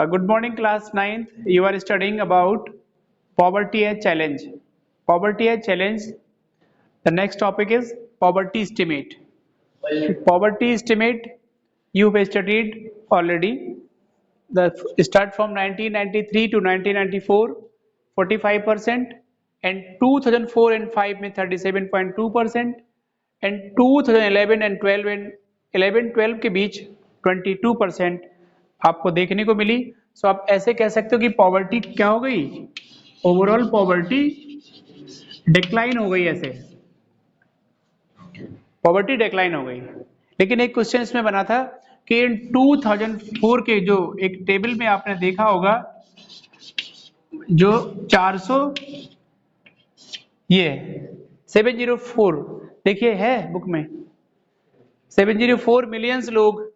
Good morning, class 9th. You are studying about poverty as challenge. Poverty as challenge. The next topic is poverty estimate. Poverty estimate you have studied already. The start from 1993 to 1994, 45%, and 2004 and 5 में 37.2%, and 2011 and 12 के बीच 22% आपको देखने को मिली। सो आप ऐसे कह सकते हो कि पॉवर्टी क्या हो गई, ओवरऑल पॉवर्टी डिक्लाइन हो गई। ऐसे पॉवर्टी डिक्लाइन हो गई। लेकिन एक क्वेश्चन इसमें बना था कि इन 2004 के जो एक टेबल में आपने देखा होगा, जो 400 ये 704 देखिए है बुक में, 704 मिलियंस लोग,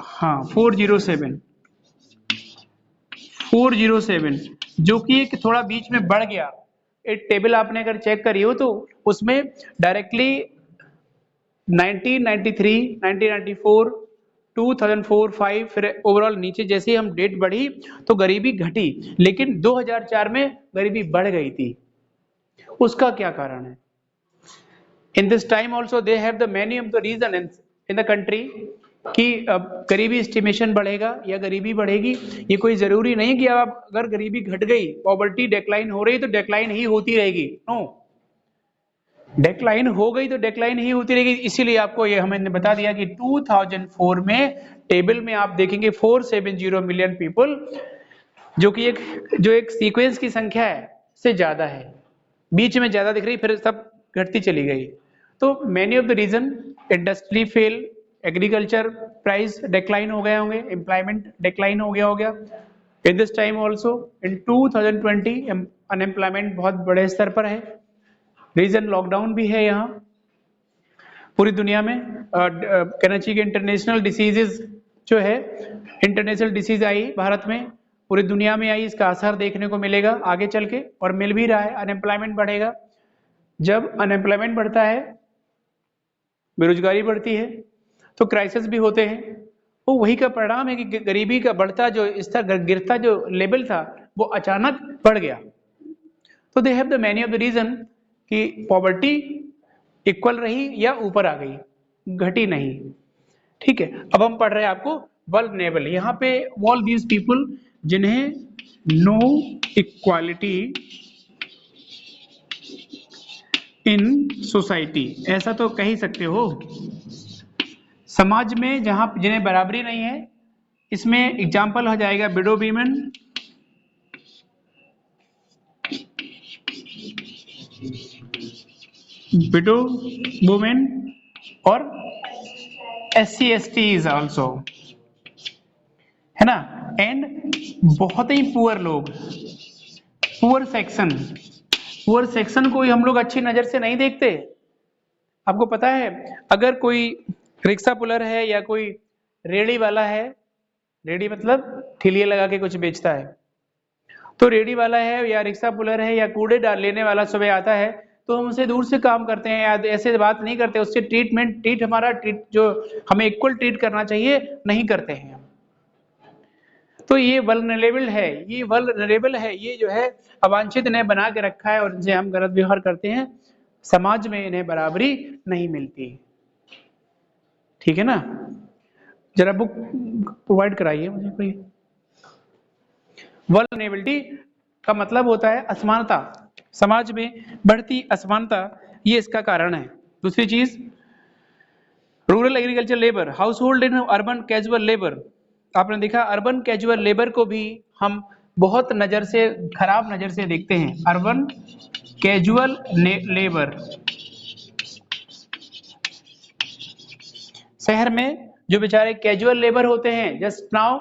हाँ 407 जो कि एक थोड़ा बीच में बढ़ गया। एक टेबल आपने अगर चेक करी हो तो उसमें डायरेक्टली 1993, 1994, 2004, 5 फिर ओवरऑल नीचे जैसे हम डेट बढ़ी तो गरीबी घटी, लेकिन 2004 में गरीबी बढ़ गई थी। उसका क्या कारण है? In this time also they have the many of the region in the country कि गरीबी एस्टिमेशन बढ़ेगा या गरीबी बढ़ेगी। ये कोई जरूरी नहीं कि आप अगर गरीबी घट गई, पॉवर्टी डिक्लाइन हो रही तो डिक्लाइन ही होती रहेगी। नो, डिक्लाइन हो गई तो डिक्लाइन ही होती रहेगी। इसीलिए आपको ये हमने बता दिया कि 2004 में टेबल में आप देखेंगे 470 मिलियन पीपल, जो कि एक सीक्वेंस की संख्या है से ज्यादा है, बीच में ज्यादा दिख रही, फिर सब घटती चली गई। तो many of the region, industry fail, agriculture price decline हो गए होंगे, एम्प्लॉयमेंट डिक्लाइन हो गया। In this time also in 2020 unemployment बहुत बड़े स्तर पर है। रीजन लॉकडाउन भी है यहाँ पूरी दुनिया में। कहना चाहिए कि इंटरनेशनल डिसीजेज जो है, इंटरनेशनल डिसीज आई भारत में, पूरी दुनिया में आई, इसका असर देखने को मिलेगा आगे चल के, और मिल भी रहा है। अनएम्प्लॉयमेंट बढ़ेगा, जब अनएम्प्लॉयमेंट बढ़ता है, बेरोजगारी बढ़ती है, तो क्राइसिस भी होते हैं। वो वही का परिणाम है कि गरीबी का बढ़ता जो स्तर, गिरता जो लेवल था, वो अचानक बढ़ गया। तो they have the many of the region कि पॉवर्टी इक्वल रही या ऊपर आ गई, घटी नहीं। ठीक है, अब हम पढ़ रहे हैं आपको वल्नरेबल। यहाँ पे ऑल दीज पीपल जिन्हें नो इक्वालिटी इन सोसाइटी, ऐसा तो कह ही सकते हो, समाज में जहां जिन्हें बराबरी नहीं है। इसमें एग्जाम्पल हो जाएगा विडो वीमेन, विडो वुमेन, और SC STs आल्सो, है ना, एंड बहुत ही पुअर लोग, पुअर सेक्शन को हम लोग अच्छी नजर से नहीं देखते। आपको पता है, अगर कोई रिक्शा पुलर है या कोई रेड़ी वाला है, रेड़ी मतलब ठेलिया लगा के कुछ बेचता है, तो रेड़ी वाला है या रिक्शा पुलर है या कूड़े डाल लेने वाला सुबह आता है, तो हम उसे दूर से काम करते हैं या ऐसे बात नहीं करते, उससे जो हमें इक्वल ट्रीट करना चाहिए नहीं करते हैं। तो ये वल्नरेबल है, ये जो है अवांछित इन्हें बना के रखा है और इनसे हम गलत व्यवहार करते हैं, समाज में इन्हें बराबरी नहीं मिलती। ठीक है ना, जरा बुक प्रोवाइड कराइए मुझे कोई। वल्नरेबिलिटी का मतलब होता है असमानता, समाज में बढ़ती असमानता, ये इसका कारण है। दूसरी चीज, rural agriculture labour, house hold and urban casual labour. आपने देखा अर्बन कैजुअल लेबर को भी हम बहुत नजर से, खराब नजर से देखते हैं। अर्बन कैजुअल लेबर, शहर में जो बेचारे कैजुअल लेबर होते हैं, जस्ट नाउ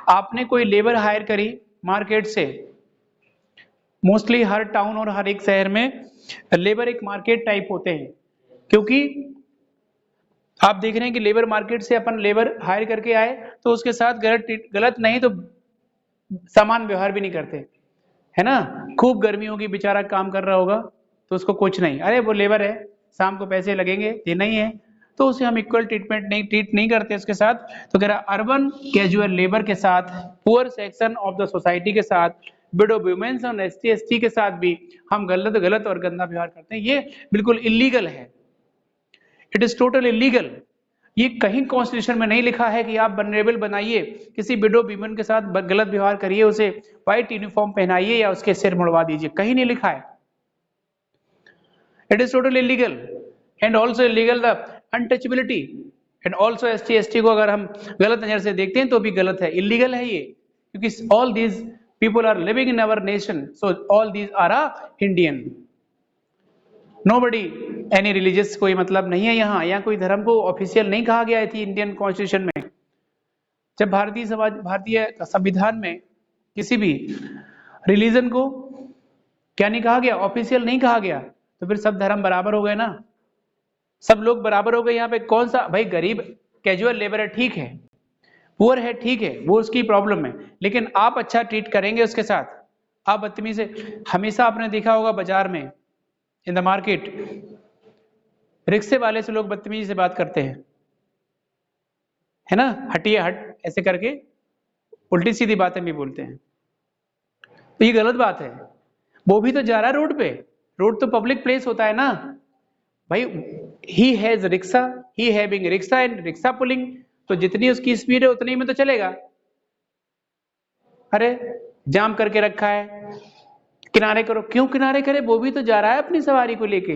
आपने कोई लेबर हायर करी मार्केट से, मोस्टली हर टाउन और हर एक शहर में लेबर एक मार्केट टाइप होते हैं, क्योंकि आप देख रहे हैं कि लेबर मार्केट से अपन लेबर हायर करके आए तो उसके साथ गलत नहीं तो समान व्यवहार भी नहीं करते, है ना। खूब गर्मी होगी, बेचारा काम कर रहा होगा तो उसको कुछ नहीं, अरे वो लेबर है, शाम को पैसे लगेंगे, देना ही है, तो उसे हम इक्वल ट्रीट नहीं करते उसके साथ। तो कह रहा अर्बन कैजुअल लेबर के साथ, poor section of the society के साथ, विडो वुमेन्स और ST के साथ भी हम गलत और गंदा व्यवहार करते हैं। ये बिल्कुल इलीगल है, इट इज टोटल इलीगल। ये कहीं कॉन्स्टिट्यूशन में नहीं लिखा है कि आप वल्नरेबल बनाइए, किसी विडो वुमेन के साथ गलत व्यवहार करिए, उसे व्हाइट यूनिफॉर्म पहनाइए या उसके सिर मुड़वा दीजिए, कहीं नहीं लिखा है। It is total illegal and also illegal the untouchability and also ST को अगर हम गलत नजर से देखते हैं तो भी गलत है, इलीगल है ये, क्योंकि all these people are living in our nation, so all these are Indian. Nobody any religious, कोई मतलब नहीं है यहाँ कोई धर्म को ऑफिशियल नहीं कहा गया थी इंडियन कॉन्स्टिट्यूशन में। जब भारतीय संविधान में किसी भी रिलीजन को क्या नहीं कहा गया, ऑफिशियल नहीं कहा गया, तो फिर सब धर्म बराबर हो गए ना, सब लोग बराबर हो गए। यहाँ पे कौन सा भाई गरीब कैजुअल लेबर है ठीक है, पुअर है ठीक है, वो उसकी प्रॉब्लम है, लेकिन आप अच्छा ट्रीट करेंगे उसके साथ, आप बदतमीजी से। हमेशा आपने देखा होगा बाजार में, इन द मार्केट, रिक्शे वाले से लोग बदतमीजी से बात करते हैं, है ना, हटिए हट ऐसे करके उल्टी सीधी बातें भी बोलते हैं, तो ये गलत बात है। वो भी तो जा रहा है रोड पे, रोड तो पब्लिक प्लेस होता है ना भाई। He has rickshaw, he having rickshaw and rickshaw pulling, तो जितनी उसकी स्पीड है उतनी में तो चलेगा। अरे जाम करके रखा है, किनारे करो, क्यों किनारे करे, वो भी तो जा रहा है अपनी सवारी को लेके,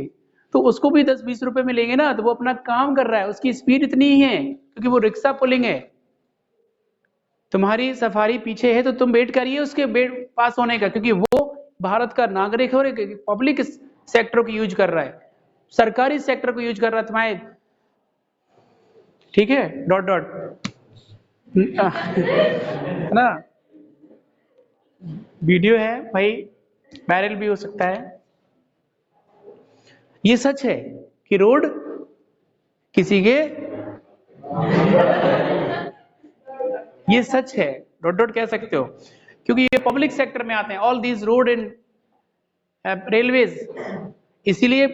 तो उसको भी 10-20 रुपए मिलेंगे ना, तो वो अपना काम कर रहा है, उसकी स्पीड इतनी ही है क्योंकि वो रिक्शा पुलिंग है। तुम्हारी सफारी पीछे है तो तुम वेट करिए उसके पास होने का, क्योंकि वो भारत का नागरिक है और पब्लिक सेक्टर को यूज कर रहा है, सरकारी सेक्टर को यूज कर रहा है तुम्हारे, ठीक है, डॉट डॉट है ना, वीडियो है भाई, वायरल भी हो सकता है। ये सच है कि रोड किसी के, ये सच है, डॉट डॉट कह सकते हो, क्योंकि ये पब्लिक सेक्टर में आते हैं, all these road and railways. इसीलिए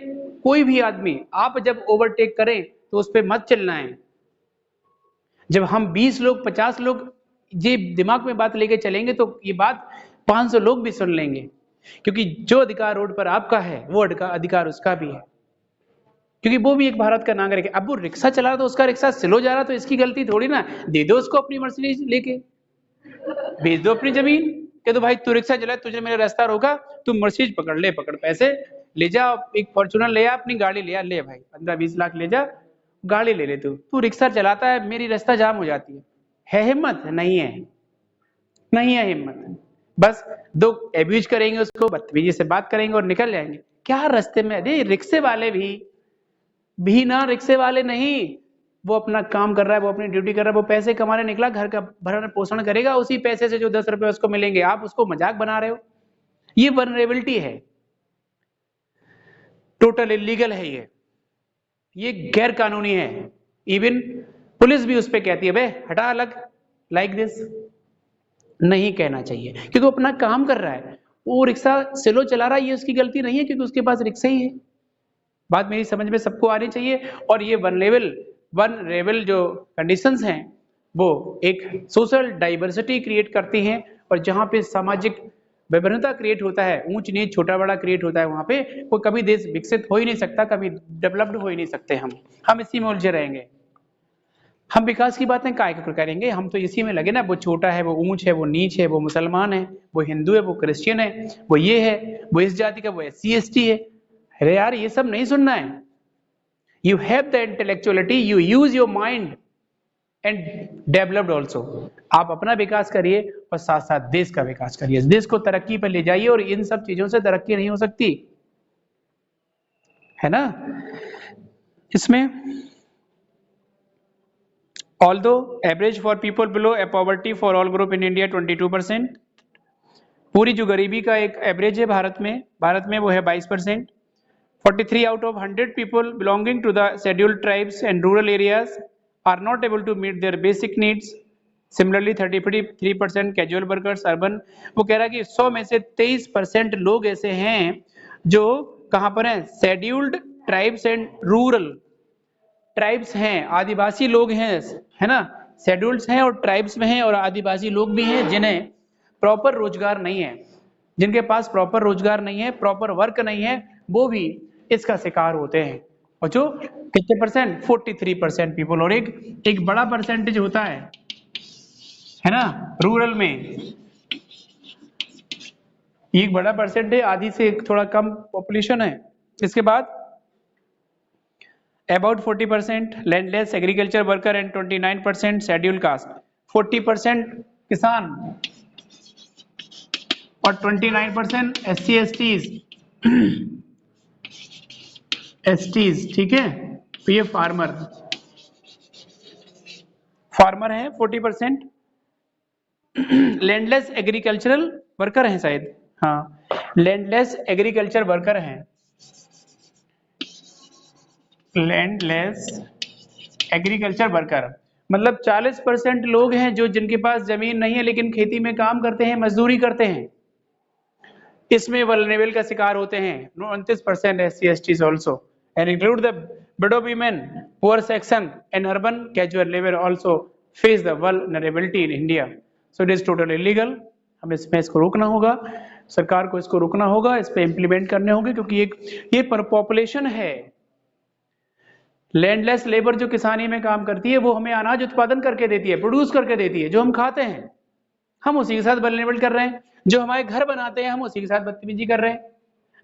कोई भी आदमी आप जब ओवरटेक करें तो उस पर मत चलना है। जब हम 20 लोग 50 लोग ये दिमाग में बात लेके चलेंगे तो ये बात 500 लोग भी सुन लेंगे, क्योंकि जो अधिकार रोड पर आपका है वो अधिकार उसका भी है, क्योंकि वो भी एक भारत का नागरिक है। अब वो रिक्शा चला रहा तो उसका रिक्शा स्लो जा रहा तो इसकी गलती थोड़ी ना, दे दो उसको अपनी मर्सिडीज लेके, बेच दो अपनी जमीन, कह दो भाई तू रिक्शा चला, तुझे मेरा रास्ता रोका, तू मर्सिडीज पकड़ ले, पकड़ पैसे ले जा, एक फॉर्च्यूनर ले आ, अपनी गाड़ी ले आ, ले भाई 15-20 लाख ले जा, गाड़ी ले ले, तू रिक्शा चलाता है, मेरी रास्ता जाम हो जाती है हिम्मत? नहीं है, नहीं है हिम्मत। बस दो एब्यूज करेंगे उसको, बदतमीजी से बात करेंगे और निकल जाएंगे। क्या रास्ते में, अरे रिक्शे वाले भी ना, रिक्शे वाले नहीं, वो अपना काम कर रहा है, वो अपनी ड्यूटी कर रहा है, वो पैसे कमाने निकला, घर का भरण पोषण करेगा, उसी पैसे से जो 10 रुपए उसको मिलेंगे, आप उसको मजाक बना रहे हो। ये वल्नरेबिलिटी है, टोटल इलीगल है, ये गैर कानूनी है। इवन पुलिस भी उस पर कहती है, बे हटा अलग, लाइक दिस नहीं कहना चाहिए, क्योंकि वो अपना काम कर रहा है, वो रिक्शा स्लो चला रहा है, ये उसकी गलती नहीं है, क्योंकि उसके पास रिक्शा ही है। बात मेरी समझ में सबको आनी चाहिए। और ये वल्नरेबल जो कंडीशंस हैं वो एक सोशल डाइवर्सिटी क्रिएट करती हैं, और जहाँ पे सामाजिक विभिन्नता क्रिएट होता है, ऊंच नीच छोटा बड़ा क्रिएट होता है, वहां पे कोई कभी देश विकसित हो ही नहीं सकता, कभी डेवलप्ड हो ही नहीं सकते। हम इसी में उलझे रहेंगे। हम विकास की बातें काय को करेंगे, हम तो इसी में लगे ना, वो छोटा है, वो ऊंच है, वो नीच है, वो मुसलमान है, वो हिंदू है, वो क्रिश्चियन है, वो ये है, वो इस जाति का, वो SC ST है। अरे यार ये सब नहीं सुनना है। You have the intellectuality, you use your mind and developed also. आप अपना विकास करिए और साथ साथ देश का विकास करिए, देश को तरक्की पर ले जाइए, और इन सब चीजों से तरक्की नहीं हो सकती, है ना। इसमें although average for people below a poverty for all group in India 22%, पूरी जो गरीबी का एक एवरेज है भारत में वो है 22%। 43 out of 100 people belonging to the scheduled tribes and rural areas are not able to meet their basic needs. Similarly 33% casual workers urban। वो कह रहा है कि 100 में से 23% लोग ऐसे हैं जो कहाँ पर हैं, scheduled tribes and rural tribes हैं, आदिवासी लोग हैं, है ना, शेड्यूल्स हैं और ट्राइब्स में हैं और आदिवासी लोग भी हैं जिन्हें प्रॉपर रोजगार नहीं है, जिनके पास प्रॉपर रोजगार नहीं है, प्रॉपर वर्क नहीं है, वो भी इसका शिकार होते हैं। और जो कितने परसेंट, 43% पीपल, और एक बड़ा परसेंटेज होता है ना रूरल में, एक बड़ा परसेंट है, आधी से थोड़ा कम पॉपुलेशन है। इसके बाद about 40% landless agriculture worker and 29% schedule caste. 40% किसान और 29% SC STs, ठीक है। तो ये फार्मर है 40%। लैंडलेस एग्रीकल्चरल वर्कर हैं शायद, हाँ, लैंडलेस एग्रीकल्चर वर्कर हैं, लैंडलेस एग्रीकल्चर वर्कर मतलब 40% लोग हैं जो जिनके पास जमीन नहीं है लेकिन खेती में काम करते हैं, मजदूरी करते हैं, इसमें वल्नरेबल का शिकार होते हैं। 29% SC STs also and include the widow women, poor section and urban casual labor also face the vulnerability in India. So it is totally illegal. हमें इसको रोकना होगा, सरकार को इसको रोकना होगा, इस पे इम्प्लीमेंट करने होंगे, क्योंकि ये पर पॉपुलेशन है। लैंडलेस लेबर जो किसानी में काम करती है वो हमें अनाज उत्पादन करके देती है, प्रोड्यूस करके देती है, जो हम खाते हैं, हम उसी के साथ वल्नरेबल कर रहे हैं। जो हमारे घर बनाते हैं हम उसी के साथ बदतमीजी कर रहे हैं।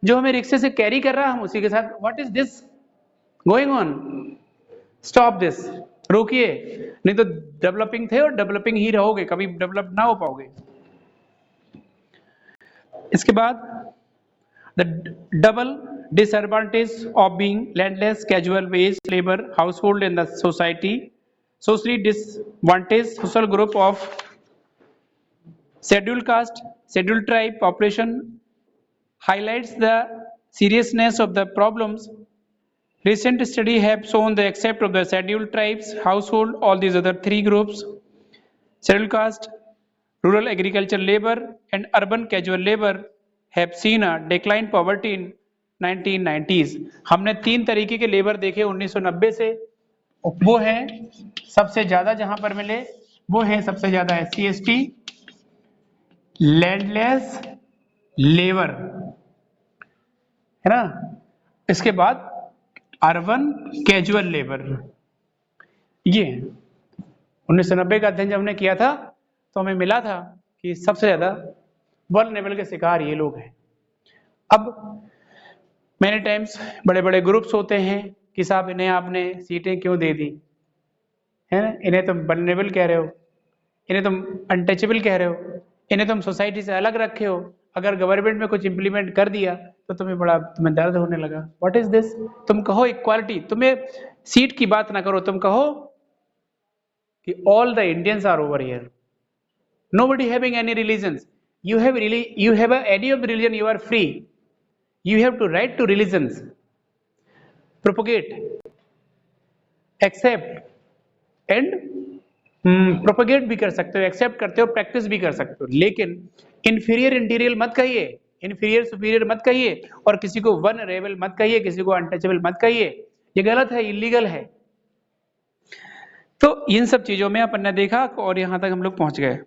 जो हमें रिक्शे से कैरी कर रहा है हम उसी के साथ। What is this going on? Stop this, रोकिए, नहीं तो डेवलपिंग थे और डेवलपिंग ही रहोगे, कभी डेवलप ना हो पाओगे। इसके बाद the double disadvantage of being landless, casual wage labor household in the society. Socially disadvantaged social group of scheduled caste, scheduled tribe population highlights the seriousness of the problems. Recent study have shown the except of the scheduled tribes household, all these other three groups, scheduled caste, rural agriculture labor and urban casual labor have seen a decline poverty in 1990s. हमने 3 तरीके के labour देखे 1990 से, वो हैं सबसे ज्यादा जहां पर मिले, वो हैं सबसे ज्यादा SC ST लैंडलेस लेबर, है ना। इसके बाद अर्बन कैजुअल लेबर। ये 1990 का अध्ययन जब हमने किया था तो हमें मिला था कि सबसे ज्यादा वल्नरेबल के शिकार ये लोग हैं। अब मैनी टाइम्स बड़े बड़े ग्रुप्स होते हैं कि साहब इन्हें आपने सीटें क्यों दे दी, है ना, इन्हें तुम वल्नरेबल कह रहे हो, इन्हें तुम अनटचेबल कह रहे हो, इन्हें तुम सोसाइटी से अलग रखे हो, अगर गवर्नमेंट में कुछ इंप्लीमेंट कर दिया तो तुम्हें दर्द होने लगा। What is this? तुम कहो इक्वालिटी, तुम्हें सीट की बात ना करो, तुम कहो कि all the Indians are over here, nobody having any religions, you have any of the religion, you are free, you have to right to religions, propagate, accept and propagate भी कर सकते हो, एक्सेप्ट करते हो, प्रैक्टिस भी कर सकते हो, लेकिन इंफीरियर इंटीरियर मत कहिए, इंफीरियर सुपीरियर मत कहिए, और किसी को वल्नरेबल मत कहिए, किसी को अनटचेबल मत कहिए, ये गलत है, इलीगल है। तो इन सब चीजों में अपन ने देखा और यहां तक हम लोग पहुंच गए।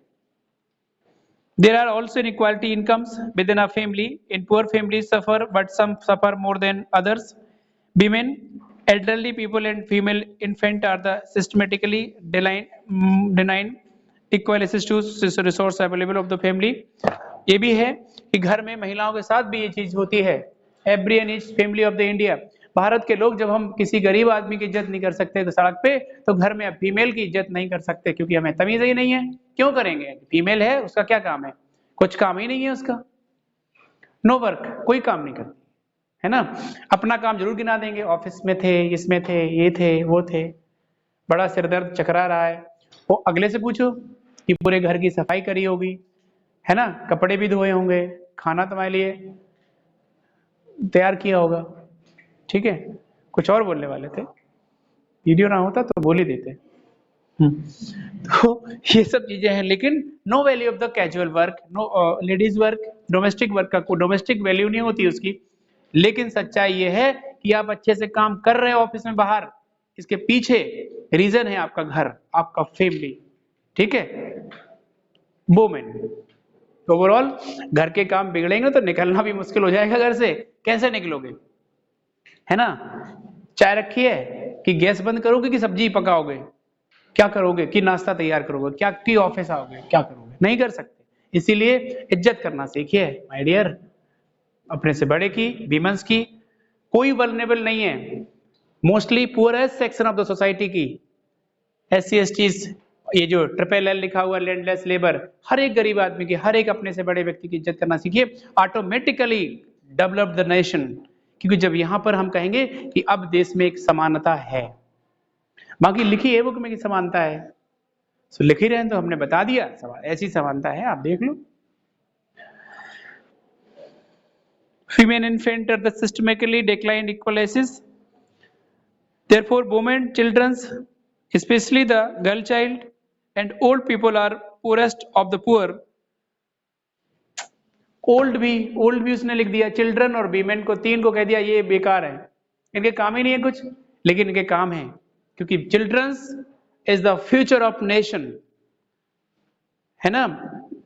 There are also inequality incomes within a family. In poor families suffer, but some suffer more than others. Women, elderly people and female infant are the systematically denied equal access to resource available of the family. ये भी है कि घर में महिलाओं के साथ भी ये चीज होती है। Every and each family of the India. Bharat के लोग, जब हम किसी गरीब आदमी की इज्जत नहीं कर सकते तो सड़क पे, तो घर में अब फीमेल की इज्जत नहीं कर सकते, क्योंकि हमें तमीज ही नहीं है। क्यों करेंगे? फीमेल है, उसका क्या काम है? कुछ काम ही नहीं है उसका। नो वर्क, कोई काम नहीं करती, है ना। अपना काम जरूर गिना देंगे, ऑफिस में थे, इसमें थे, ये थे, वो थे, बड़ा सिरदर्द चकरा रहा है। वो अगले से पूछो कि पूरे घर की सफाई करी होगी, है ना, कपड़े भी धोए होंगे, खाना तुम्हारे लिए तैयार किया होगा, ठीक है। कुछ और बोलने वाले थे, वीडियो ना होता तो बोल ही देते। तो ये सब चीजें हैं, लेकिन no value of the casual work, no ladies work, domestic work का कोई डोमेस्टिक वैल्यू नहीं होती उसकी। लेकिन सच्चाई ये है कि आप अच्छे से काम कर रहे हो ऑफिस में बाहर, इसके पीछे रीजन है आपका घर, आपका फैमिली, ठीक है। वुमेन, ओवरऑल घर के काम बिगड़ेंगे तो निकलना भी मुश्किल हो जाएगा घर से, कैसे निकलोगे, है ना। चाय रखी है कि गैस बंद करोगे कि सब्जी पकाओगे, क्या करोगे, कि नाश्ता तैयार करोगे, क्या कि ऑफिस आओगे, क्या करोगे, नहीं कर सकते। इसीलिए इज्जत करना सीखिए माय डियर, अपने से बड़े की, वीमेंस की। कोई वल्नरेबल नहीं है, mostly poorest section of the society की, SC STs, ये जो LLL लिखा हुआ लैंडलेस लेबर, हर एक गरीब आदमी की, हर एक अपने से बड़े व्यक्ति की इज्जत करना सीखिए, ऑटोमेटिकली डेवलप द नेशन। क्योंकि जब यहां पर हम कहेंगे कि अब देश में एक समानता है, बाकी लिखी है बुक में कि समानता है, तो लिख ही रहे हैं तो हमने बता दिया ऐसी समानता है, आप देख लो। Female infant are the systematically declined equalities. Therefore, women, children, especially the girl child, and old people are poorest of the poor. Old भी उसने लिख दिया, चिल्ड्रन और वीमेन को, तीन को कह दिया ये बेकार है, इनके काम ही नहीं है कुछ, लेकिन इनके काम है, क्योंकि childrens is the future of nation, है ना,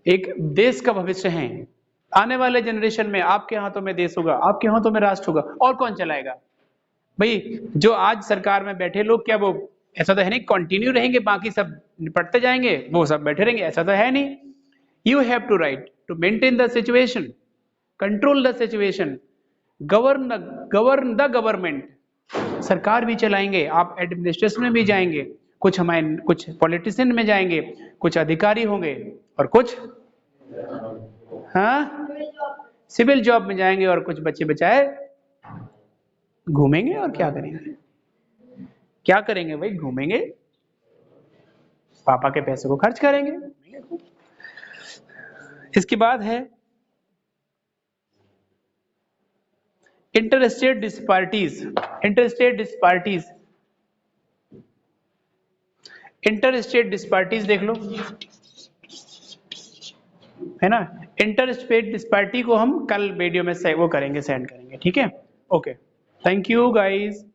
एक देश का भविष्य है। आने वाले जनरेशन में आपके हाथों में देश होगा, आपके हाथों में राष्ट्र होगा, और कौन चलाएगा भाई। जो आज सरकार में बैठे लोग, क्या वो ऐसा तो है नहीं कंटिन्यू रहेंगे, बाकी सब निपटते जाएंगे, वो सब बैठे रहेंगे, ऐसा तो है नहीं। You have to right to maintain the situation, control the situation, govern the government. सरकार भी चलाएंगे, आप एडमिनिस्ट्रेशन में भी जाएंगे, कुछ पॉलिटिशियन में जाएंगे, कुछ अधिकारी होंगे, और कुछ हाँ सिविल जॉब में जाएंगे, और कुछ बच्चे बचाए घूमेंगे। और क्या करेंगे, क्या करेंगे भाई, घूमेंगे, पापा के पैसे को खर्च करेंगे। इसके बाद है इंटरस्टेट डिस्पैरिटीज। इंटरस्टेट डिस्पैरिटीज देख लो, है ना। इंटरस्टेट डिस्पैरिटी को हम कल वीडियो में वो करेंगे, सेंड करेंगे, ठीक है। Okay, thank you guys.